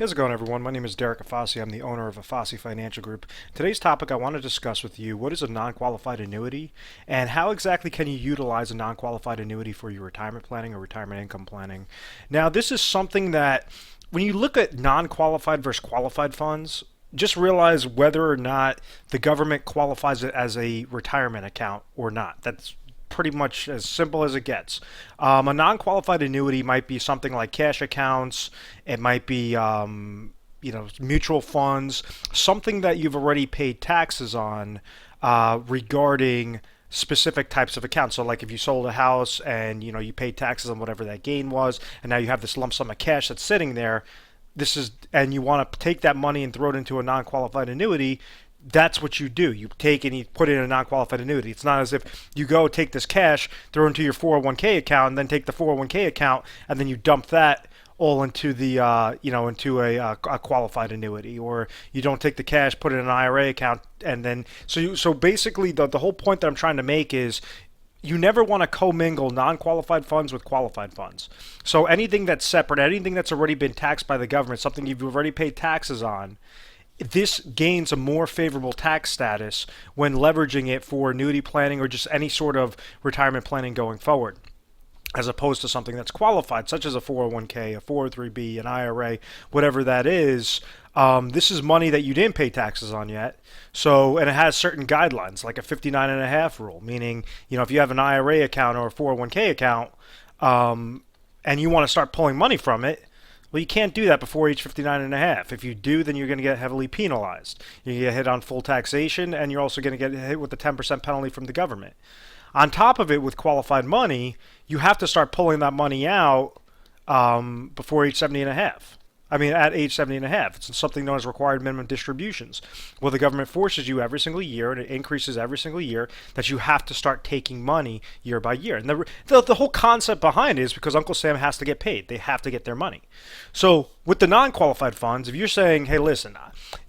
How's it going, everyone? My name is Derek Afasi. I'm the owner of Afasi Financial Group. Today's topic, I want to discuss with you what is a non-qualified annuity and how exactly can you utilize a non-qualified annuity for your retirement planning or retirement income planning. Now, this is something that when you look at non-qualified versus qualified funds, just realize whether or not the government qualifies it as a retirement account or not. That's pretty much as simple as it gets. A non-qualified annuity might be something like cash accounts. It might be mutual funds, something that you've already paid taxes on regarding specific types of accounts. So like if you sold a house and you paid taxes on whatever that gain was, and now you have this lump sum of cash that's sitting there, and you want to take that money and throw it into a non-qualified annuity. That's what you do. You take and you put it in a non-qualified annuity. It's not as if you go take this cash, throw it into your 401k account, and then take the 401k account, and then you dump that all into the into a qualified annuity. Or you don't take the cash, put it in an IRA account, and then so basically the whole point that I'm trying to make is you never want to commingle non-qualified funds with qualified funds. So anything that's separate, anything that's already been taxed by the government, something you've already paid taxes on, this gains a more favorable tax status when leveraging it for annuity planning or just any sort of retirement planning going forward, as opposed to something that's qualified, such as a 401k, a 403b, an IRA, whatever that is. This is money that you didn't pay taxes on yet. So, and it has certain guidelines, like a 59.5 rule, meaning, if you have an IRA account or a 401k account, and you want to start pulling money from it, well, you can't do that before age 59.5. If you do, then you're going to get heavily penalized. You're going to get hit on full taxation, and you're also going to get hit with the 10% penalty from the government. On top of it, with qualified money, you have to start pulling that money out before age 70.5. At age 70.5. It's something known as required minimum distributions. Well, the government forces you every single year, and it increases every single year, that you have to start taking money year by year. And the whole concept behind it is because Uncle Sam has to get paid. They have to get their money. So with the non-qualified funds, if you're saying, hey, listen,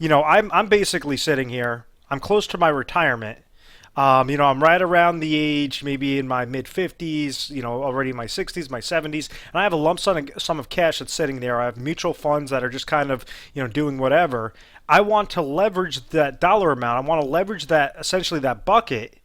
I'm basically sitting here, I'm close to my retirement, I'm right around the age, maybe in my mid-50s, already in my 60s, my 70s, and I have a lump sum of cash that's sitting there. I have mutual funds that are just kind of, doing whatever. I want to leverage that dollar amount. I want to leverage that, essentially that bucket,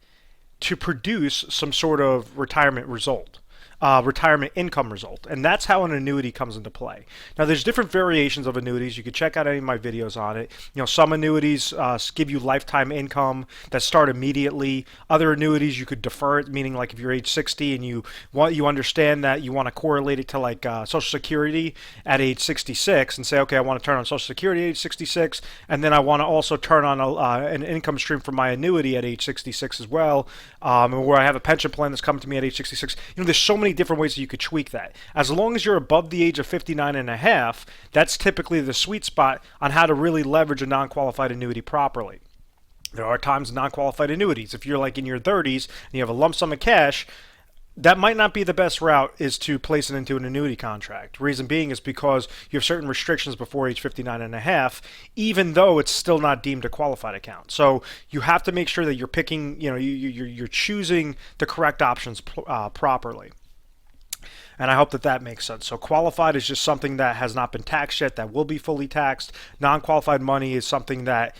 to produce some sort of retirement result. Retirement income result, and that's how an annuity comes into play. Now, there's different variations of annuities. You can check out any of my videos on it. Some annuities give you lifetime income that start immediately. Other annuities you could defer it, meaning like if you're age 60 and you understand that you want to correlate it to like Social Security at age 66 and say, okay, I want to turn on Social Security at age 66, and then I want to also turn on an income stream from my annuity at age 66 as well, where I have a pension plan that's coming to me at age 66. There's so many different ways that you could tweak that. As long as you're above the age of 59.5, that's typically the sweet spot on how to really leverage a non-qualified annuity properly. There are times in non-qualified annuities, if you're like in your 30s and you have a lump sum of cash, that might not be the best route, is to place it into an annuity contract. Reason being is because you have certain restrictions before age 59.5, even though it's still not deemed a qualified account. So you have to make sure that you're picking, you're choosing the correct options properly. And I hope that makes sense. So qualified is just something that has not been taxed yet, that will be fully taxed. Non-qualified money is something that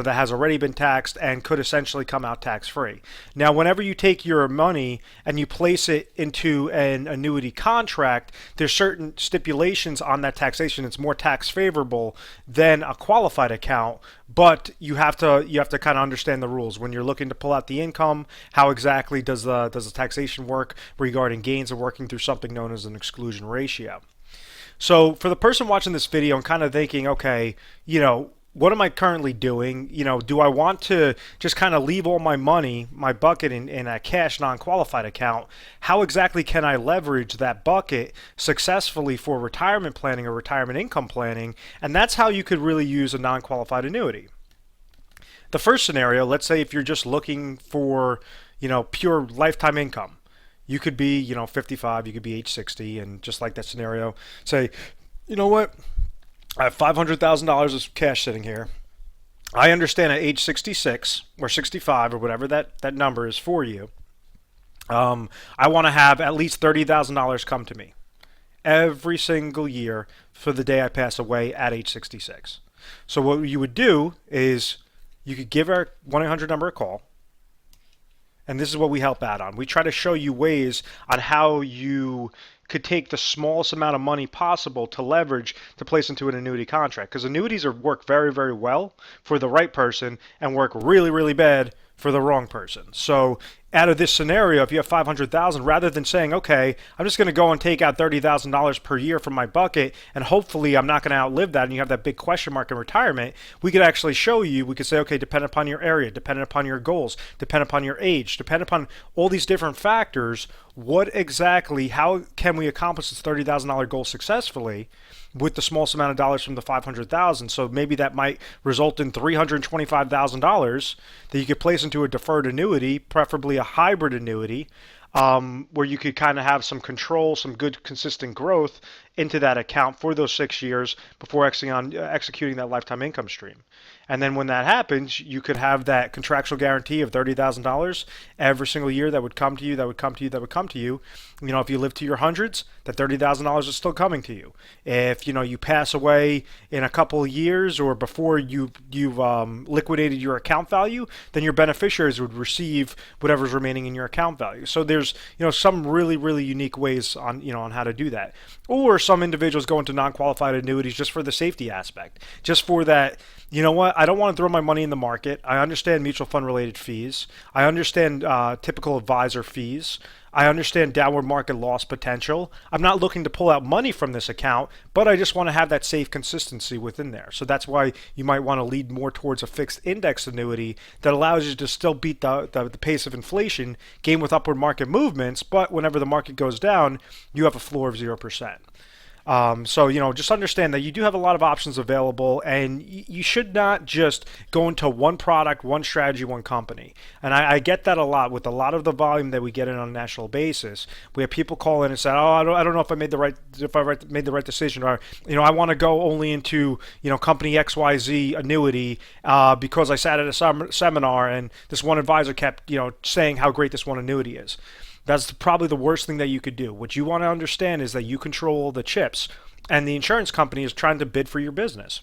that has already been taxed and could essentially come out tax-free. Now, whenever you take your money and you place it into an annuity contract, there's certain stipulations on that taxation. It's more tax favorable than a qualified account, but you have to kind of understand the rules when you're looking to pull out the income. How exactly does the taxation work regarding gains and working through something known as an exclusion ratio? So for the person watching this video, I'm kind of thinking, okay, what am I currently doing? Do I want to just kind of leave all my money, my bucket in a cash non-qualified account? How exactly can I leverage that bucket successfully for retirement planning or retirement income planning? And that's how you could really use a non-qualified annuity. The first scenario, let's say if you're just looking for, pure lifetime income. You could be, 55, you could be age 60, and just like that scenario, say, you know what? I have $500,000 of cash sitting here. I understand at age 66 or 65 or whatever that number is for you, I want to have at least $30,000 come to me. every single year for the day I pass away at age 66. So what you would do is you could give our 1-800 number a call, and this is what we help out on. We try to show you ways on how you could take the smallest amount of money possible to leverage to place into an annuity contract, because annuities work very, very well for the right person and work really, really bad for the wrong person. So out of this scenario, if you have 500,000, rather than saying, okay, I'm just going to go and take out $30,000 per year from my bucket, and hopefully I'm not going to outlive that, and you have that big question mark in retirement, we could actually show you, we could say, okay, depending upon your area, depending upon your goals, depending upon your age, depending upon all these different factors, what exactly, how can we accomplish this $30,000 goal successfully with the smallest amount of dollars from the 500,000? So maybe that might result in $325,000 that you could place into a deferred annuity, preferably a hybrid annuity, where you could kind of have some control, some good consistent growth into that account for those 6 years before executing that lifetime income stream. And then when that happens, you could have that contractual guarantee of $30,000 every single year that would come to you, that would come to you, that would come to you. You know, if you live to your hundreds, that $30,000 is still coming to you. If you pass away in a couple of years or before you've liquidated your account value, then your beneficiaries would receive whatever's remaining in your account value. So there's some really, really unique ways on on how to do that. Or some individuals go into non-qualified annuities just for the safety aspect, just for that. You know what? I don't want to throw my money in the market. I understand mutual fund related fees. I understand typical advisor fees. I understand downward market loss potential. I'm not looking to pull out money from this account, but I just want to have that safe consistency within there. So that's why you might want to lead more towards a fixed index annuity that allows you to still beat the pace of inflation, gain with upward market movements, but whenever the market goes down, you have a floor of 0%. So, just understand that you do have a lot of options available, and you should not just go into one product, one strategy, one company. And I get that a lot with a lot of the volume that we get in on a national basis. We have people call in and say, "Oh, I don't know if I made the right decision," or I want to go only into company XYZ annuity because I sat at a seminar and this one advisor kept saying how great this one annuity is. That's probably the worst thing that you could do. What you want to understand is that you control the chips, and the insurance company is trying to bid for your business.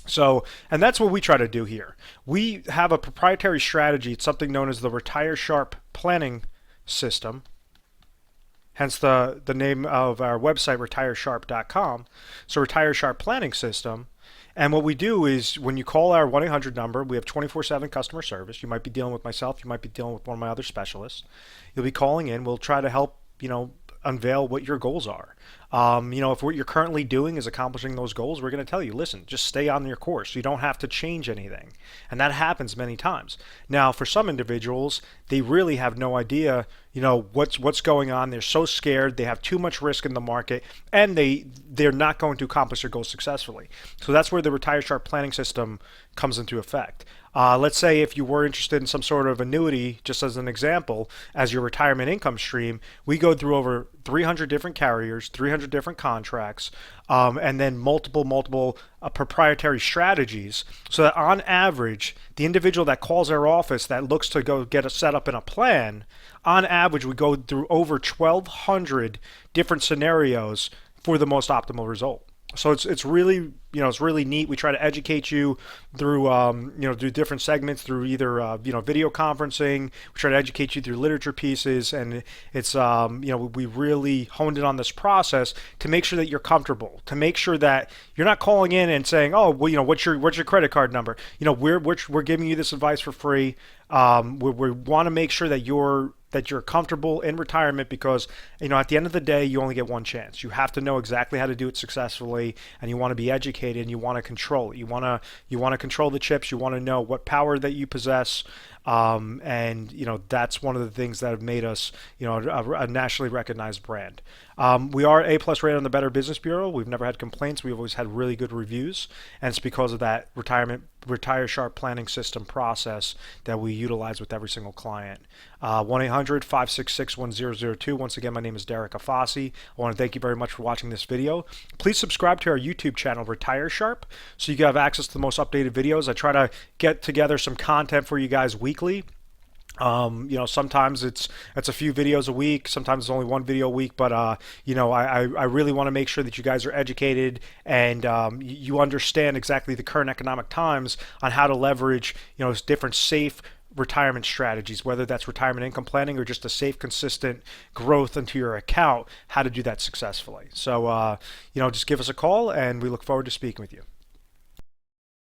So, and that's what we try to do here. We have a proprietary strategy. It's something known as the Retire Sharp planning system, hence the name of our website, retiresharp.com. So Retire Sharp planning system. And what we do is when you call our 1-800 number, we have 24/7 customer service. You might be dealing with myself. You might be dealing with one of my other specialists. You'll be calling in. We'll try to help, unveil what your goals are. If what you're currently doing is accomplishing those goals, we're going to tell you, listen, just stay on your course. You don't have to change anything. And that happens many times. Now, for some individuals, they really have no idea, what's going on. They're so scared. They have too much risk in the market, and they're not going to accomplish their goals successfully. So that's where the Retire Sharp planning system comes into effect. Let's say if you were interested in some sort of annuity, just as an example, as your retirement income stream, we go through over 300 different carriers, 300 different contracts, and then multiple proprietary strategies, so that on average, the individual that calls our office that looks to go get a set up in a plan, on average, we go through over 1,200 different scenarios for the most optimal result. So it's really it's really neat. We try to educate you through through different segments, through either video conferencing. We try to educate you through literature pieces, and it's we really honed in on this process to make sure that you're comfortable, to make sure that you're not calling in and saying, oh, well, what's your credit card number? We're giving you this advice for free. We want to make sure that you're comfortable in retirement, because at the end of the day, you only get one chance. You have to know exactly how to do it successfully, and you want to be educated, and you want to control it. You want to control the chips. You want to know what power that you possess, and that's one of the things that have made us a nationally recognized brand. We are A+ rated on the Better Business Bureau. We've never had complaints. We've always had really good reviews, and it's because of that Retire Sharp planning system process that we utilize with every single client. 1-800-566-1002. Once again, my name is Derek Afasi. I want to thank you very much for watching this video. Please subscribe to our YouTube channel, Retire Sharp, so you can have access to the most updated videos. I try to get together some content for you guys weekly. Sometimes it's a few videos a week. Sometimes it's only one video a week. But I really want to make sure that you guys are educated and you understand exactly the current economic times on how to leverage different safe retirement strategies, whether that's retirement income planning or just a safe, consistent growth into your account. How to do that successfully. So just give us a call, and we look forward to speaking with you.